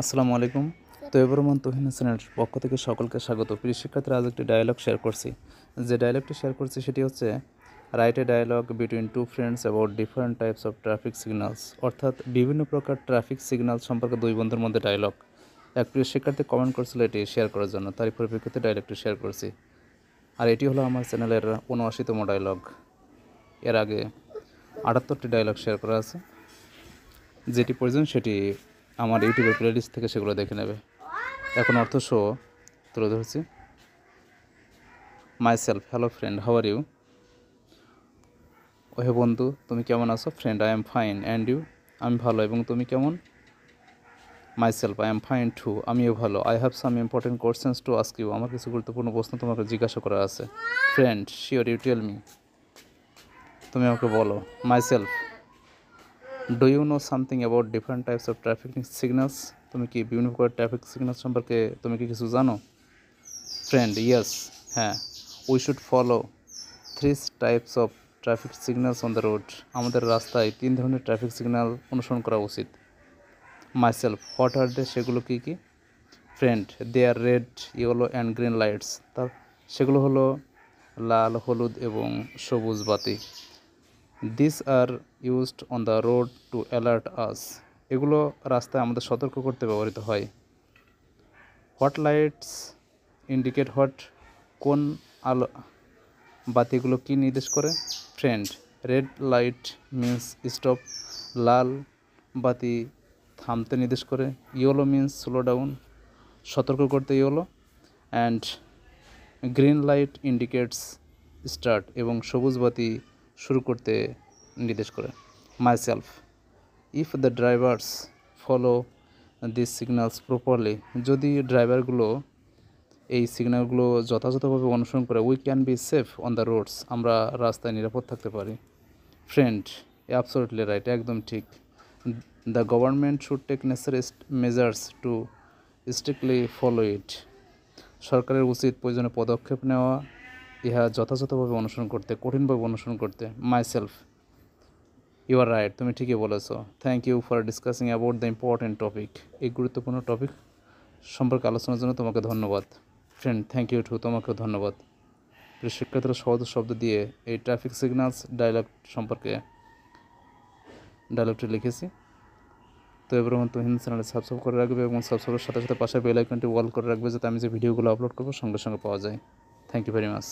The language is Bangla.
আসসালামু আলাইকুম। তো এবার তুহিন হাসানের পক্ষ থেকে সকলকে স্বাগত। প্রিয় শিক্ষার্থীরা, আজ একটি ডায়ালগ শেয়ার করছি। যে ডায়ালগটি শেয়ার করছি সেটি হচ্ছে write a dialogue between two friends about different types of traffic signals. অর্থাৎ বিভিন্ন প্রকার ট্রাফিক সিগন্যাল সম্পর্কে দুই বন্ধুর মধ্যে ডায়ালগ। এক প্রিয় শিক্ষার্থী কমেন্ট করেছিল এটি শেয়ার করার জন্য, তারই পরিপ্রেক্ষিতে ডায়ালগটি শেয়ার করছি। আর এটি হলো আমার চ্যানেলের ৭৯তম ডায়ালগ। এর আগে ৭৮টি ডায়ালগ শেয়ার করা আছে। যেটি প্রয়োজন সেটি আমার ইউটিউবের প্লেলিস্ট থেকে সেগুলো দেখে নেবে। এখন অর্থ সহ তুলে ধরছি। Myself, hello friend, how are you? ওহে বন্ধু, তুমি কেমন আছো? Friend, I am fine, and you? আমি ভালো, এবং তুমি কেমন? Myself, I am fine too, আমিও ভালো। I have some important questions to ask you, আমার কিছু গুরুত্বপূর্ণ প্রশ্ন তোমাকে জিজ্ঞাসা করা আছে। Friend, sure, you tell me, তুমি আমাকে বলো। Myself, do you know something about different types of traffic signals? তুমি কি বিভিন্ন প্রকার ট্রাফিক সিগন্যাল সম্পর্কে তুমি কি কিছু জানো? ফ্রেন্ড, ইয়েস, হ্যাঁ। We should follow 3 types of traffic signals on the road, আমাদের রাস্তায় 3 ধরনের ট্রাফিক সিগন্যাল অনুসরণ করা উচিত। মাইসেলফ, হোয়াট আর দে, সেগুলো কী কী? Friend, they are red, yellow and green lights, তার সেগুলো হলো লাল, হলুদ এবং সবুজ বাতি। This are used on the road to alert us, এগুলো রাস্তায় আমাদের সতর্ক করতে ব্যবহৃত হয়। হোয়াট লাইটস ইন্ডিকেট হোয়াট, কোন আলো বাতিগুলো কী নির্দেশ করে? Friend, red light means stop, লাল বাতি থামতে নির্দেশ করে। ইয়েলো মিন্স স্লো ডাউন, সতর্ক করতে yellow. And green light indicates start, এবং সবুজ বাতি শুরু করতে নির্দেশ করে। Myself, if the drivers follow this signals properly, যদি ড্রাইভারগুলো এই সিগন্যালগুলো যথাযথভাবে অনুসরণ করে, we can be safe on the roads, আমরা রাস্তায় নিরাপদ থাকতে পারি। ফ্রেন্ড, অ্যাবসলিউটলি রাইট, একদম ঠিক। The government should take necessary measures to strictly follow it, সরকারের উচিত প্রয়োজনীয় পদক্ষেপ নেওয়া ইহা যথাযথভাবে অনুসরণ করতে, কঠিনভাবে অনুসরণ করতে। মাইসেলফ, ইউ আর রাইট, তুমি ঠিকই বলেছো। Thank you for discussing about the important topic, এই গুরুত্বপূর্ণ টপিক সম্পর্কে আলোচনার জন্য তোমাকে ধন্যবাদ। ফ্রেন্ড, থ্যাংক ইউ টু, তোমাকেও ধন্যবাদ। শিক্ষার্থীরা সহজ শব্দ দিয়ে এই ট্রাফিক সিগন্যালস ডায়লগ সম্পর্কে ডায়লগটি লিখেছি। তো এবার তুহিন চ্যানেলে সাবস্ক্রাইব করে রাখবে, এবং সাবস্ক্রাইবের সাথে সাথে পাশে বেল আইকনটি অল করে রাখবে, যাতে আমি যে ভিডিওগুলো আপলোড করবো সঙ্গে সঙ্গে পাওয়া যায়। Thank you very much.